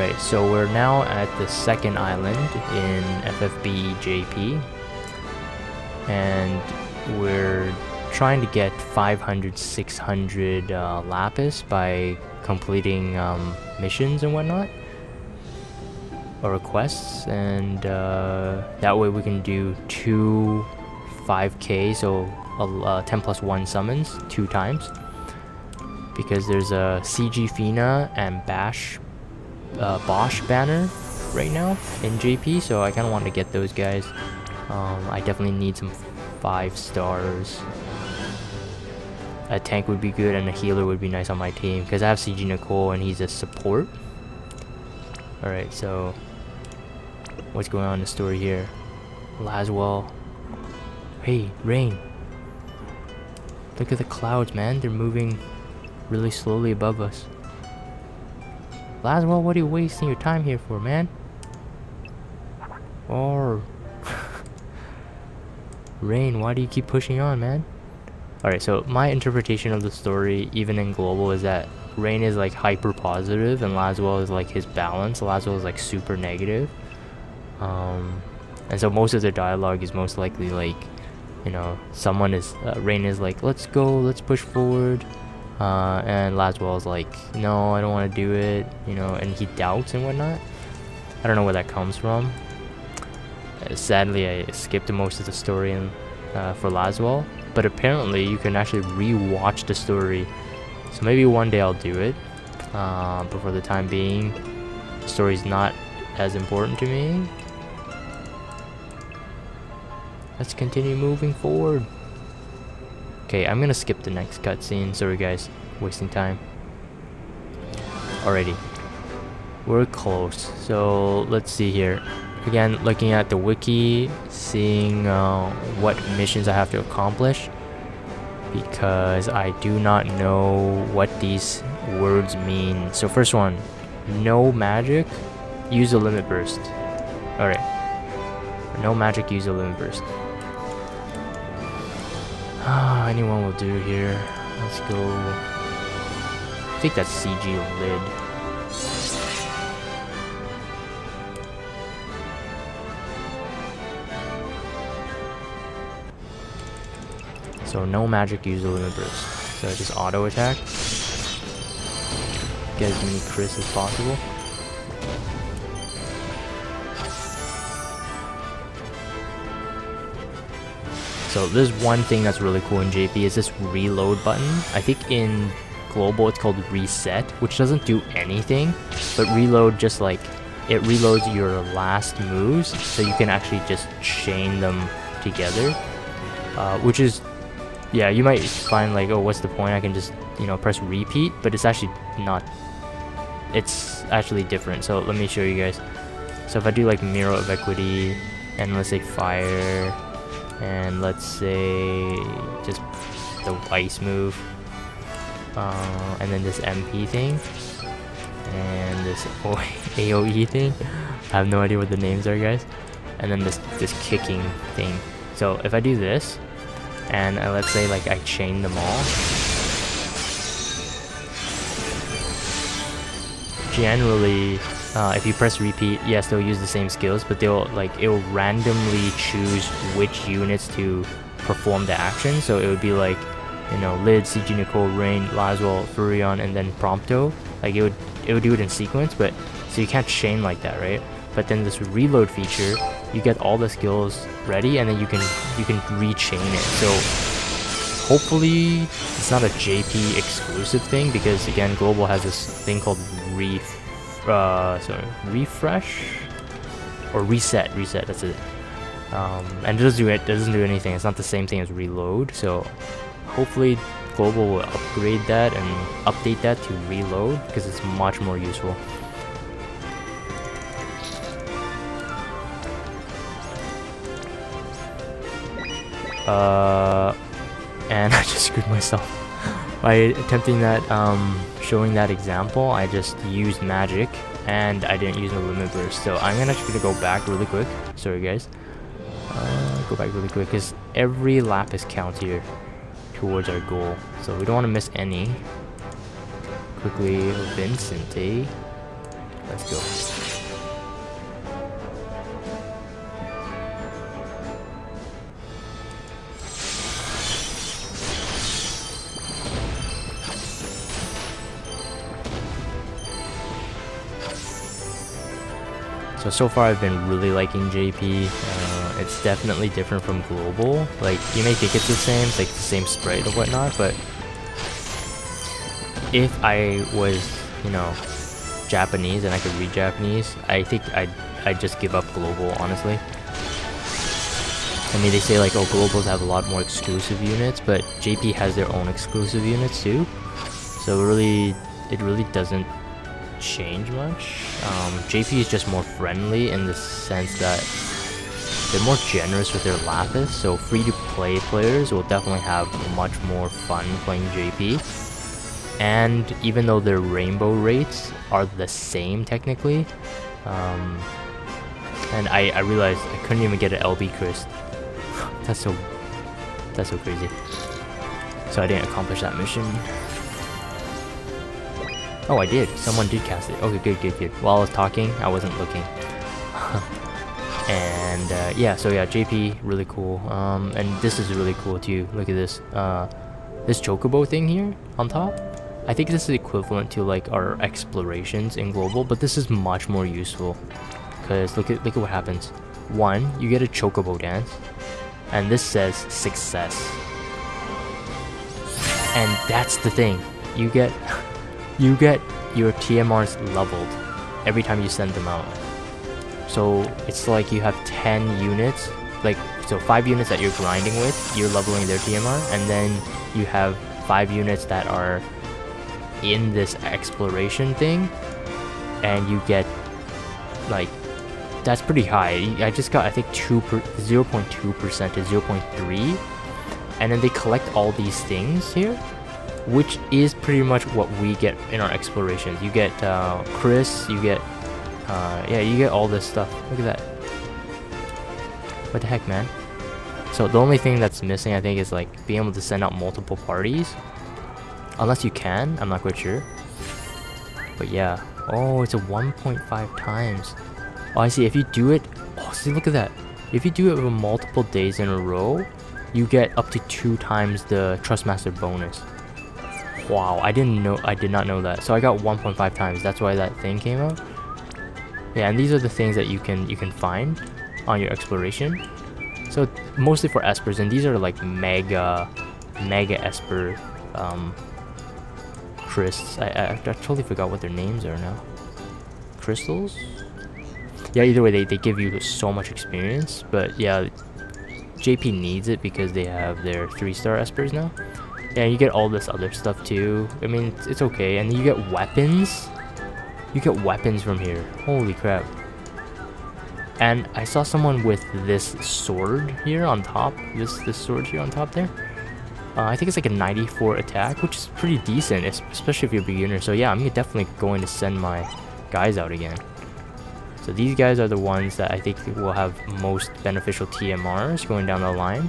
Alright, so we're now at the second island in FFBE JP, and we're trying to get 500, 600 Lapis by completing missions and whatnot, or requests, and that way we can do 2 5k, so 10 plus 1 summons 2 times, because there's a CG Fina and Bosch banner right now in JP, so I kind of want to get those guys. I definitely need some 5 stars. A tank would be good and a healer would be nice on my team, because I have CG Nicole and he's a support. Alright, so what's going on in the story here? Laswell. Hey, Rain. Look at the clouds, man. They're moving really slowly above us. Laswell, what are you wasting your time here for, man? Or Rain, why do you keep pushing on, man? Alright, so my interpretation of the story, even in global, is that Rain is like hyper positive and Laswell is like his balance. Laswell is like super negative. And so most of their dialogue is most likely like, you know, someone is Rain is like, let's go, let's push forward, and Laswell is like, no, I don't want to do it, you know, and he doubts and whatnot. I don't know where that comes from. Sadly, I skipped most of the story for Laswell, but apparently you can actually re-watch the story, so maybe one day I'll do it, but for the time being the story's not as important to me. Let's continue moving forward. Okay, I'm gonna skip the next cutscene. Sorry guys, wasting time. Alrighty, we're close. So let's see here. Again, looking at the wiki, seeing what missions I have to accomplish, because I do not know what these words mean. So first one, no magic, use a limit burst. Alright, no magic, use a limit burst. Anyone will do here. Let's go. I think that's CG lid. So no magic, use a limit burst. So just auto attack. Get as many crits as possible. So there's one thing that's really cool in JP is this reload button. I think in global it's called reset, which doesn't do anything, but reload just like, it reloads your last moves, so you can actually just chain them together, which is, yeah, you might find like, oh, what's the point? I can just, you know, press repeat, but it's actually not, it's actually different. So let me show you guys. So if I do like Mirror of Equity, and let's say fire, and let's say just the ice move, and then this MP thing, and this AOE thing. I have no idea what the names are, guys. And then this kicking thing. So if I do this, and let's say like I chain them all, generally if you press repeat, yes, they'll use the same skills, but they'll like, it will randomly choose which units to perform the action. So it would be like, you know, Lid, CG Nicole, Rain, Laswell, Furion, and then Prompto. Like it would do it in sequence, but so you can't chain like that, right? But then this reload feature, you get all the skills ready, and then you can rechain it. So hopefully it's not a JP exclusive thing, because again, global has this thing called refresh or reset, that's it. And it doesn't do anything. It's not the same thing as reload. So hopefully global will upgrade that and update that to reload, because it's much more useful. And I just screwed myself by attempting that, showing that example. I just used magic and I didn't use the limit burst. So I'm actually gonna go back really quick. Sorry guys. Go back really quick, because every Lapis counts here towards our goal, so we don't want to miss any. Quickly, Vincent, eh? Let's go. So far I've been really liking JP. It's definitely different from global. Like, you may think it's the same, it's like the same sprite or whatnot, but if I was, you know, Japanese and I could read Japanese, I think I'd just give up global, honestly. I mean, they say like, oh, globals have a lot more exclusive units, but JP has their own exclusive units too. So it really doesn't change much. JP is just more friendly in the sense that they're more generous with their Lapis, so free-to-play players will definitely have much more fun playing JP. And even though their rainbow rates are the same technically, and I realized I couldn't even get an LB Chris. That's so crazy. So I didn't accomplish that mission. Oh, I did. Someone did cast it. Okay, good. While I was talking, I wasn't looking. And yeah, so yeah, JP, really cool. And this is really cool too. Look at this. This chocobo thing here on top. I think this is equivalent to like our explorations in global, but this is much more useful. Cause look at what happens. One, you get a chocobo dance, and this says success. And that's the thing. You get your TMRs leveled every time you send them out. So it's like you have 10 units, like, so 5 units that you're grinding with, you're leveling their TMR, and then you have 5 units that are in this exploration thing, and you get, like, that's pretty high. I just got, I think, 0.2% to 0.3, and then they collect all these things here, which is pretty much what we get in our explorations. You get Chris, you get yeah, you get all this stuff. Look at that. What the heck, man? So the only thing that's missing, I think, is like being able to send out multiple parties. Unless you can, I'm not quite sure. But yeah. Oh, it's a 1.5 times. Oh, I see. If you do it, oh, see, look at that. If you do it over multiple days in a row, you get up to 2 times the Trustmaster bonus. Wow, I did not know that. So I got 1.5 times. That's why that thing came out. Yeah, and these are the things that you can find on your exploration. So mostly for espers, and these are like mega esper crysts. I totally forgot what their names are now. Crystals? Yeah, either way, they give you so much experience. But yeah, JP needs it because they have their 3-star espers now. Yeah, you get all this other stuff too. I mean, it's okay. And you get weapons. You get weapons from here. Holy crap. And I saw someone with this sword here on top. This sword here on top there. I think it's like a 94 attack, which is pretty decent, especially if you're a beginner. So yeah, I'm definitely going to send my guys out again. So these guys are the ones that I think will have most beneficial TMRs going down the line.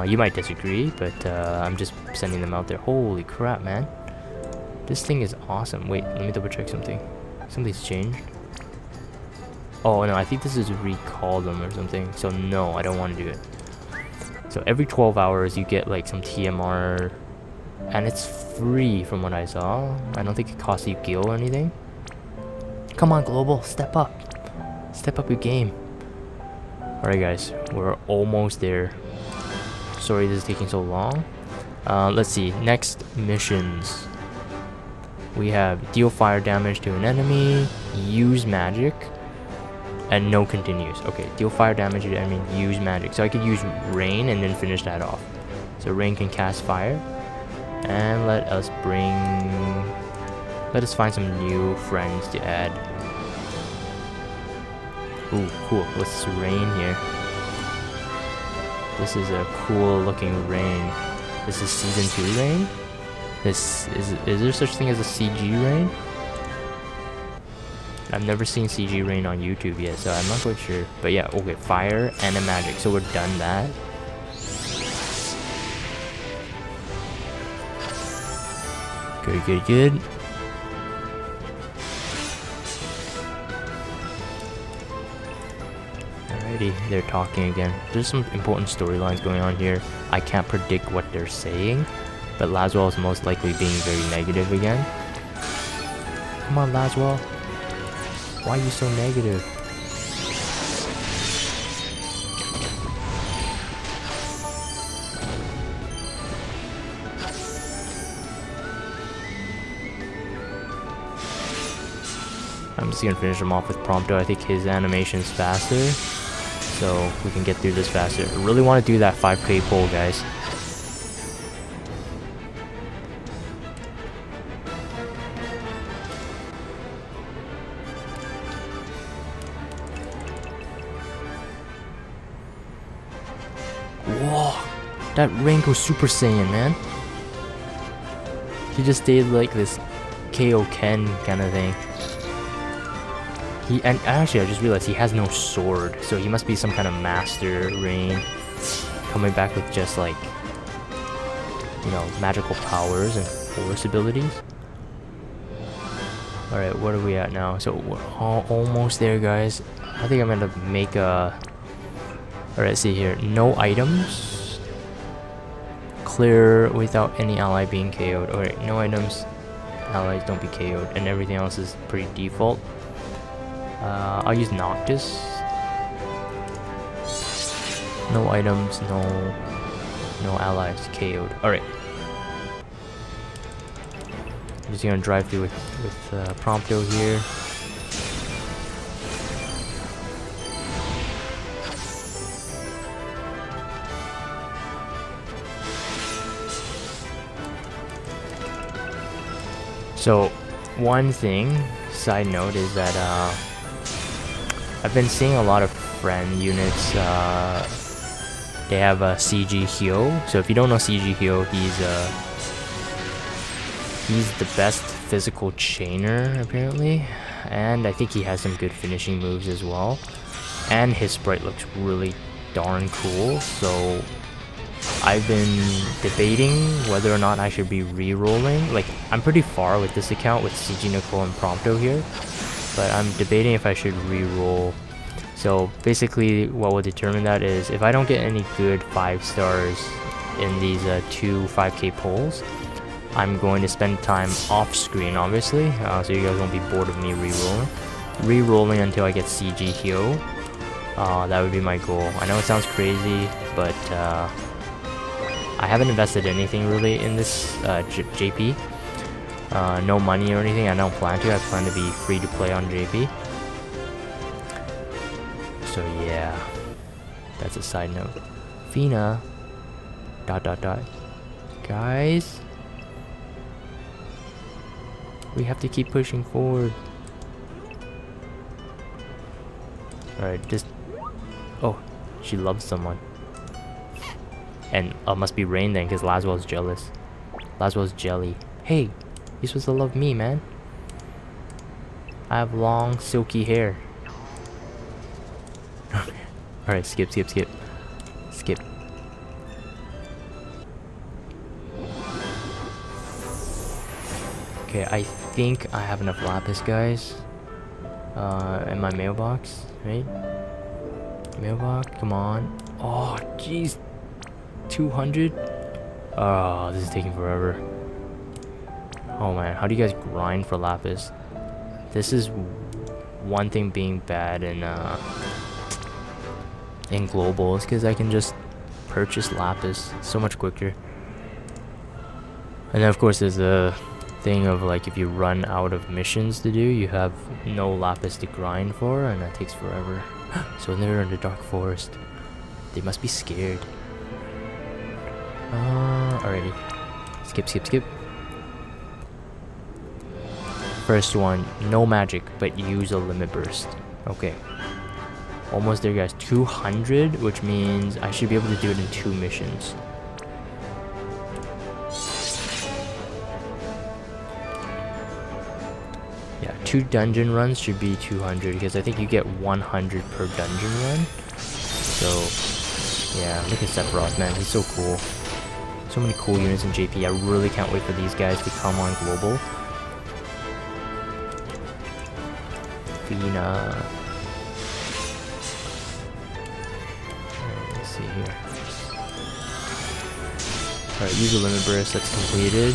You might disagree, but I'm just sending them out there. Holy crap, man. This thing is awesome. Wait, let me double check something. Something's changed. Oh no, I think this is recall them or something. So no, I don't want to do it. So every 12 hours you get like some TMR, and it's free from what I saw. I don't think it costs you gil or anything. Come on, Global, step up. Step up your game. Alright guys, we're almost there. Sorry this is taking so long. Let's see, next missions. We have deal fire damage to an enemy, use magic, and no continues. Okay, deal fire damage to an enemy, use magic. So I could use rain and then finish that off. So rain can cast fire. And let us find some new friends to add. Ooh, cool. What's this rain here? This is a cool looking rain. This is season 2 rain? Is there such thing as a CG rain? I've never seen CG rain on YouTube yet, so I'm not quite sure. But yeah, okay, fire and a magic. So we're done that. Good. Alrighty, they're talking again. There's some important storylines going on here. I can't predict what they're saying, but Laswell is most likely being very negative again. Come on, Laswell. Why are you so negative? I'm just gonna finish him off with Prompto. I think his animation is faster, so we can get through this faster. I really want to do that 5k pull, guys. Whoa, that Rango Super Saiyan, man. He just did like this KO Ken kind of thing. And actually, I just realized he has no sword, so he must be some kind of master Rain, coming back with just like, you know, magical powers and force abilities. All right, what are we at now? So we're almost there, guys. I think I'm gonna make a. All right, see here. No items. Clear without any ally being KO'd. All right, no items. Allies don't be KO'd, and everything else is pretty default. I'll use Noctis. No items, no allies KO'd. Alright. I'm just gonna drive through with Prompto here. So, one thing, side note, is that I've been seeing a lot of friend units, they have a CG Hyo. So if you don't know CG Hyo, he's the best physical chainer apparently, and I think he has some good finishing moves as well, and his sprite looks really darn cool. So I've been debating whether or not I should be re-rolling. Like, I'm pretty far with this account with CG Nicole and Prompto here, but I'm debating if I should re-roll. So basically what will determine that is if I don't get any good 5 stars in these 2 5k pulls, I'm going to spend time off screen, obviously, so you guys won't be bored of me re-rolling until I get CG Hyo. That would be my goal. I know it sounds crazy, but I haven't invested anything really in this JP. No money or anything. I don't plan to. I plan to be free to play on JP. So yeah, that's a side note. Fina. ... Guys, we have to keep pushing forward. Alright, just... Oh, she loves someone. And must be Rain then, because Laswell's jealous. Laswell's jelly. Hey, you're supposed to love me, man. I have long, silky hair. Alright, skip. Skip. Okay, I think I have enough Lapis, guys. In my mailbox, right? Mailbox, come on. Oh, jeez. 200? Oh, this is taking forever. Oh man, how do you guys grind for Lapis? This is one thing being bad in globals, because I can just purchase Lapis so much quicker. And then of course there's the thing of like if you run out of missions to do, you have no Lapis to grind for, and that takes forever. So they're in the dark forest. They must be scared. Alrighty. Skip. First one, no magic, but use a limit burst. Okay. Almost there, guys. 200, which means I should be able to do it in 2 missions. Yeah, 2 dungeon runs should be 200, because I think you get 100 per dungeon run. So, yeah, look at Sephiroth, man. He's so cool. So many cool units in JP. I really can't wait for these guys to come on global. Fina. here. Alright, use a limit burst, that's completed.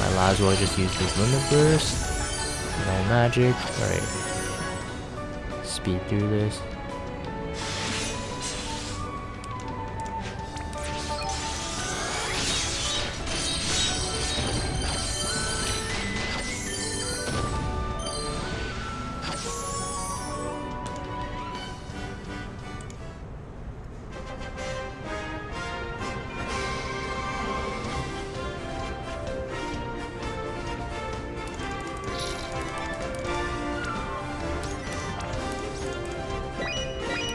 Might as well just use this limit burst. No magic. Alright. Speed through this.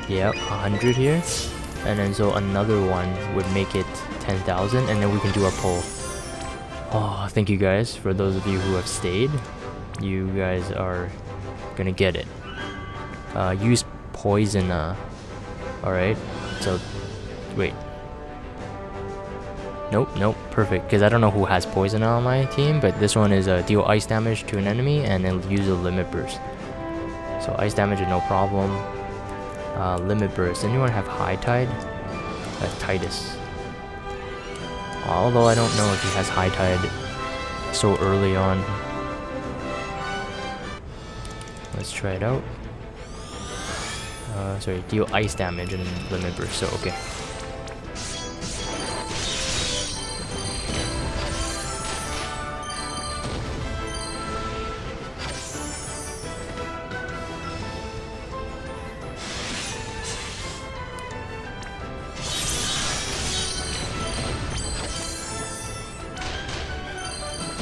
Yep, 100 here, and then so another one would make it 10,000, and then we can do our pull. Oh, thank you guys for those of you who have stayed. You guys are gonna get it. Use poison. Alright, so wait. Nope, perfect. Because I don't know who has poison on my team, but this one is deal ice damage to an enemy and then use a limit burst. So ice damage is no problem. Limit burst. Anyone have high tide? Titus. Although I don't know if he has high tide so early on. Let's try it out. Sorry, deal ice damage and limit burst. So okay.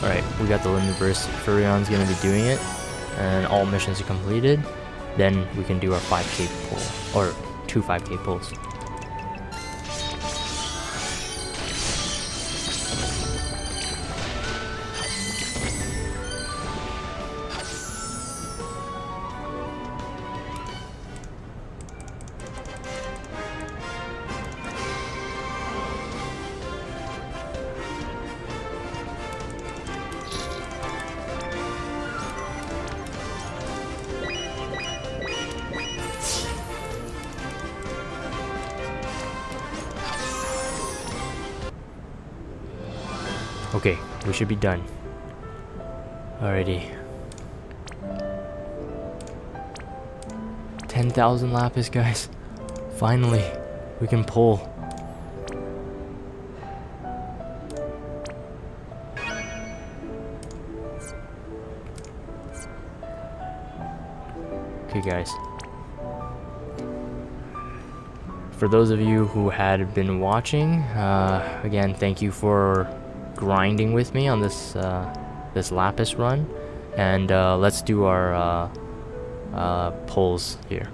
Alright, we got the limit burst. Furion's gonna be doing it, and all missions are completed. Then we can do our 5k pull, or 2 5k pulls. Okay, we should be done. Alrighty. 10,000 Lapis, guys. Finally, we can pull. Okay, guys. For those of you who had been watching, again, thank you for grinding with me on this this Lapis run, and let's do our pulls here.